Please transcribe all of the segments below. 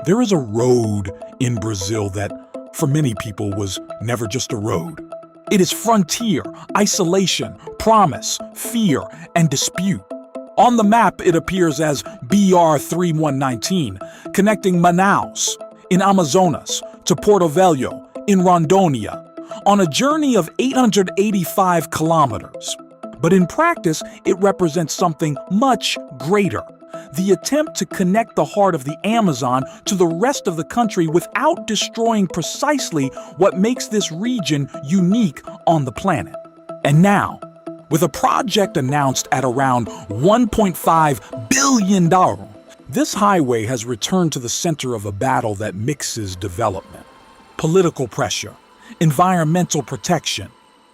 There is a road in Brazil that, for many people, was never just a road. It is frontier, isolation, promise, fear, and dispute. On the map, it appears as BR 3119, connecting Manaus in Amazonas to Porto Velho in Rondônia, on a journey of 885 kilometers. But in practice, it represents something much greater: the attempt to connect the heart of the Amazon to the rest of the country without destroying precisely what makes this region unique on the planet. And now, with a project announced at around $1.5 billion, this highway has returned to the center of a battle that mixes development, political pressure, environmental protection,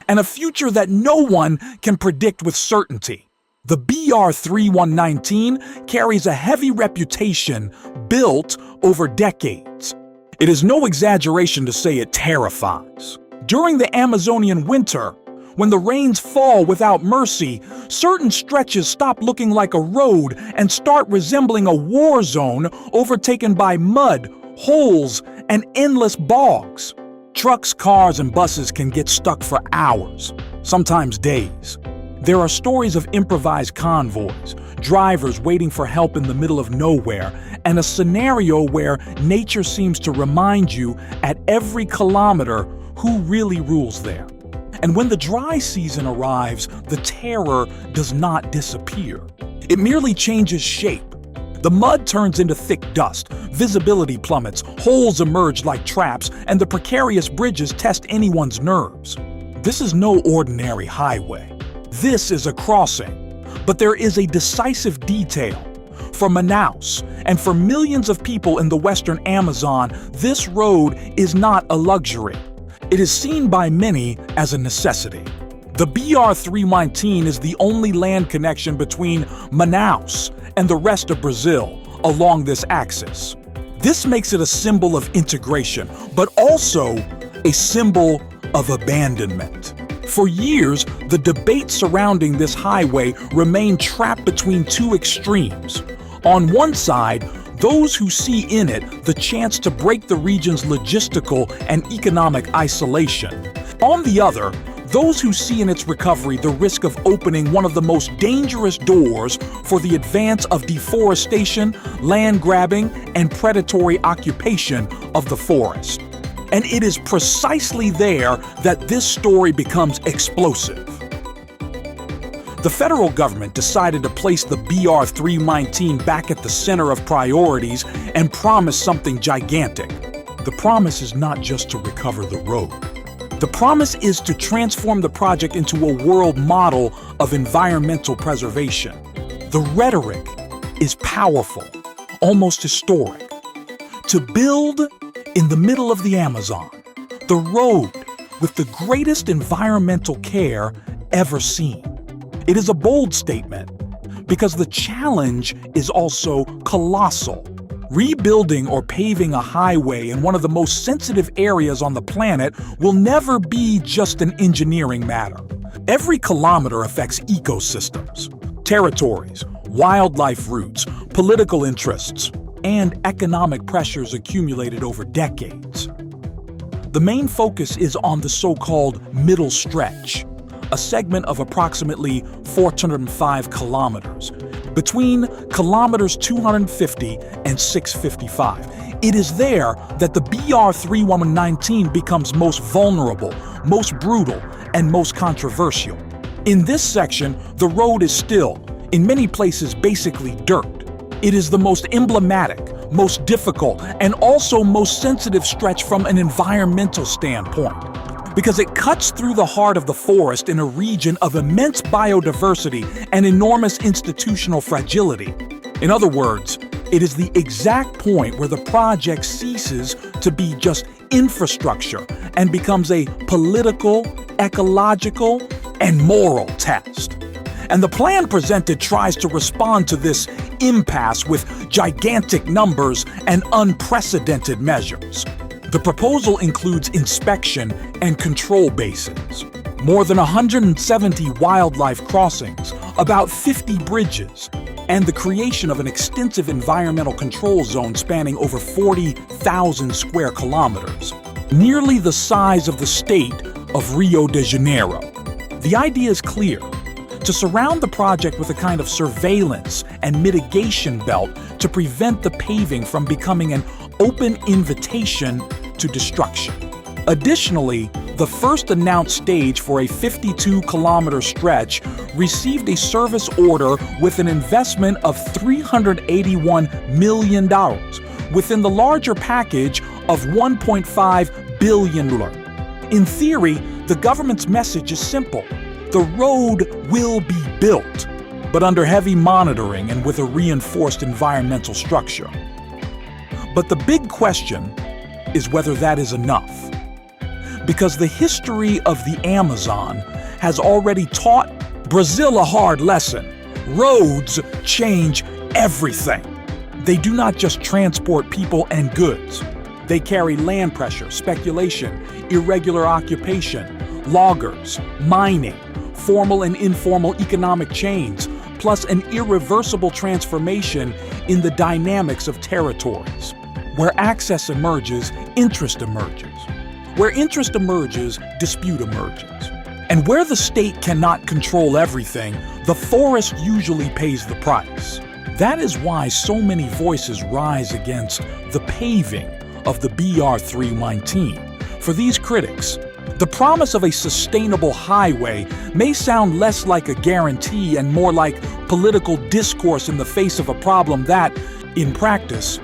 and a future that no one can predict with certainty. The BR 3119 carries a heavy reputation built over decades. It is no exaggeration to say it terrifies. During the Amazonian winter, when the rains fall without mercy, certain stretches stop looking like a road and start resembling a war zone overtaken by mud, holes, and endless bogs. Trucks, cars, and buses can get stuck for hours, sometimes days. There are stories of improvised convoys, drivers waiting for help in the middle of nowhere, and a scenario where nature seems to remind you at every kilometer who really rules there. And when the dry season arrives, the terror does not disappear. It merely changes shape. The mud turns into thick dust, visibility plummets, holes emerge like traps, and the precarious bridges test anyone's nerves. This is no ordinary highway. This is a crossing. But there is a decisive detail. For Manaus, and for millions of people in the western Amazon, this road is not a luxury. It is seen by many as a necessity. The BR 319 is the only land connection between Manaus and the rest of Brazil along this axis. This makes it a symbol of integration, but also a symbol of abandonment. For years, the debate surrounding this highway remained trapped between two extremes. On one side, those who see in it the chance to break the region's logistical and economic isolation. On the other, those who see in its recovery the risk of opening one of the most dangerous doors for the advance of deforestation, land grabbing, and predatory occupation of the forest. And it is precisely there that this story becomes explosive. The federal government decided to place the BR 319 back at the center of priorities and promise something gigantic. The promise is not just to recover the road. The promise is to transform the project into a world model of environmental preservation. The rhetoric is powerful, almost historic. To build in the middle of the Amazon, the road with the greatest environmental care ever seen. It is a bold statement because the challenge is also colossal. Rebuilding or paving a highway in one of the most sensitive areas on the planet will never be just an engineering matter. Every kilometer affects ecosystems, territories, wildlife routes, political interests, and economic pressures accumulated over decades. The main focus is on the so-called middle stretch, a segment of approximately 405 kilometers, between kilometers 250 and 655. It is there that the BR 3119 becomes most vulnerable, most brutal, and most controversial. In this section, the road is still, in many places basically dirt. It is the most emblematic, most difficult, and also most sensitive stretch from an environmental standpoint, because it cuts through the heart of the forest in a region of immense biodiversity and enormous institutional fragility. In other words, it is the exact point where the project ceases to be just infrastructure and becomes a political, ecological, and moral test. And the plan presented tries to respond to this impasse with gigantic numbers and unprecedented measures. The proposal includes inspection and control bases, more than 170 wildlife crossings, about 50 bridges, and the creation of an extensive environmental control zone spanning over 40,000 square kilometers, nearly the size of the state of Rio de Janeiro. The idea is clear: to surround the project with a kind of surveillance and mitigation belt to prevent the paving from becoming an open invitation to destruction. Additionally, the first announced stage for a 52-kilometer stretch received a service order with an investment of $381 million within the larger package of $1.5 billion. In theory, the government's message is simple: the road will be built, but under heavy monitoring and with a reinforced environmental structure. But the big question is whether that is enough. Because the history of the Amazon has already taught Brazil a hard lesson. Roads change everything. They do not just transport people and goods. They carry land pressure, speculation, irregular occupation, loggers, mining, formal and informal economic chains, plus an irreversible transformation in the dynamics of territories. Where access emerges, interest emerges. Where interest emerges, dispute emerges. And where the state cannot control everything, the forest usually pays the price. That is why so many voices rise against the paving of the BR-319. For these critics, the promise of a sustainable highway may sound less like a guarantee and more like political discourse in the face of a problem that, in practice,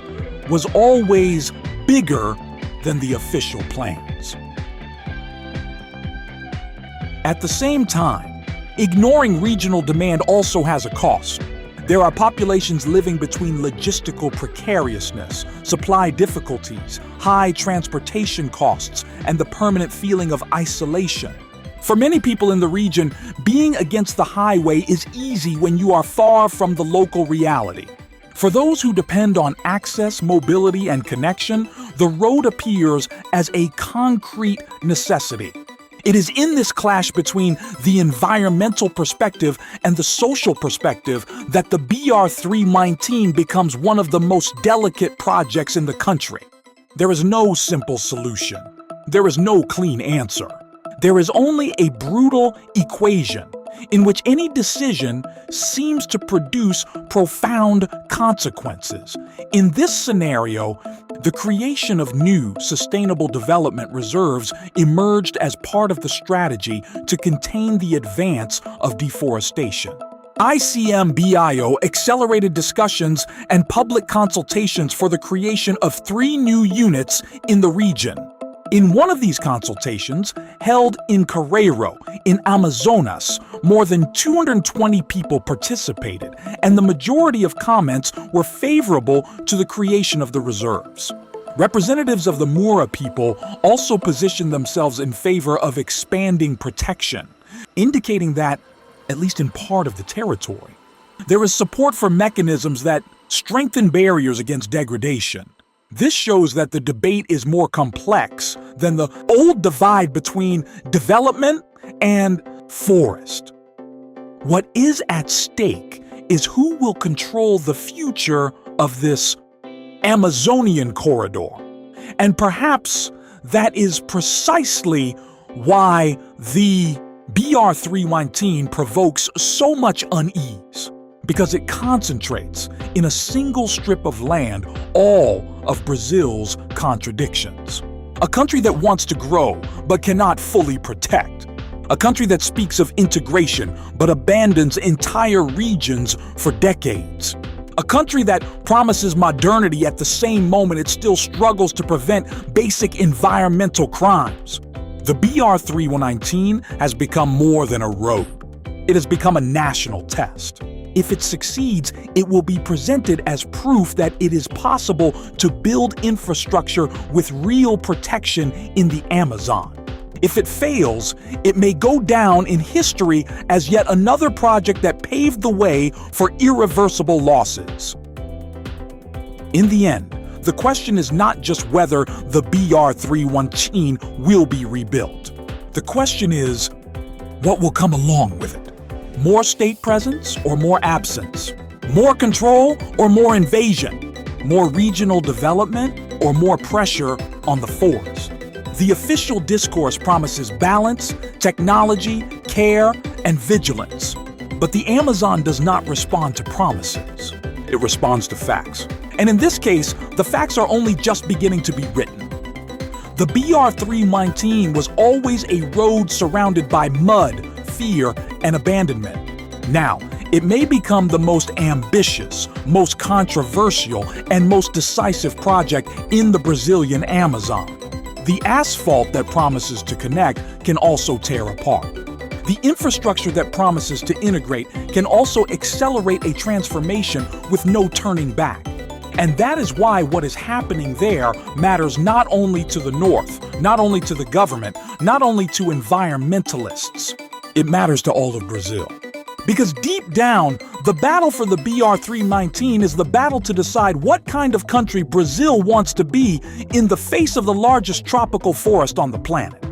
was always bigger than the official plans. At the same time, ignoring regional demand also has a cost. There are populations living between logistical precariousness, supply difficulties, high transportation costs, and the permanent feeling of isolation. For many people in the region, being against the highway is easy when you are far from the local reality. For those who depend on access, mobility, and connection, the road appears as a concrete necessity. It is in this clash between the environmental perspective and the social perspective that the BR-319 becomes one of the most delicate projects in the country. There is no simple solution. There is no clean answer. There is only a brutal equation in which any decision seems to produce profound consequences. In this scenario, the creation of new sustainable development reserves emerged as part of the strategy to contain the advance of deforestation. ICMBio accelerated discussions and public consultations for the creation of 3 new units in the region. In one of these consultations, held in Carreiro, in Amazonas, more than 220 people participated, and the majority of comments were favorable to the creation of the reserves. Representatives of the Mura people also positioned themselves in favor of expanding protection, indicating that, at least in part of the territory, there is support for mechanisms that strengthen barriers against degradation. This shows that the debate is more complex than the old divide between development and forest. What is at stake is who will control the future of this Amazonian corridor. And perhaps that is precisely why the BR-319 provokes so much unease, because it concentrates in a single strip of land all of Brazil's contradictions. A country that wants to grow but cannot fully protect. A country that speaks of integration but abandons entire regions for decades. A country that promises modernity at the same moment it still struggles to prevent basic environmental crimes. The BR-319 has become more than a road. It has become a national test. If it succeeds, it will be presented as proof that it is possible to build infrastructure with real protection in the Amazon. If it fails, it may go down in history as yet another project that paved the way for irreversible losses. In the end, the question is not just whether the BR-319 will be rebuilt. The question is, what will come along with it? More state presence or more absence? More control or more invasion? More regional development or more pressure on the forests? The official discourse promises balance, technology, care, and vigilance. But the Amazon does not respond to promises. It responds to facts. And in this case, the facts are only just beginning to be written. The BR-319 was always a road surrounded by mud, fear, and abandonment. Now, it may become the most ambitious, most controversial, and most decisive project in the Brazilian Amazon. The asphalt that promises to connect can also tear apart. The infrastructure that promises to integrate can also accelerate a transformation with no turning back. And that is why what is happening there matters not only to the North, not only to the government, not only to environmentalists. It matters to all of Brazil. Because deep down, the battle for the BR-319 is the battle to decide what kind of country Brazil wants to be in the face of the largest tropical forest on the planet.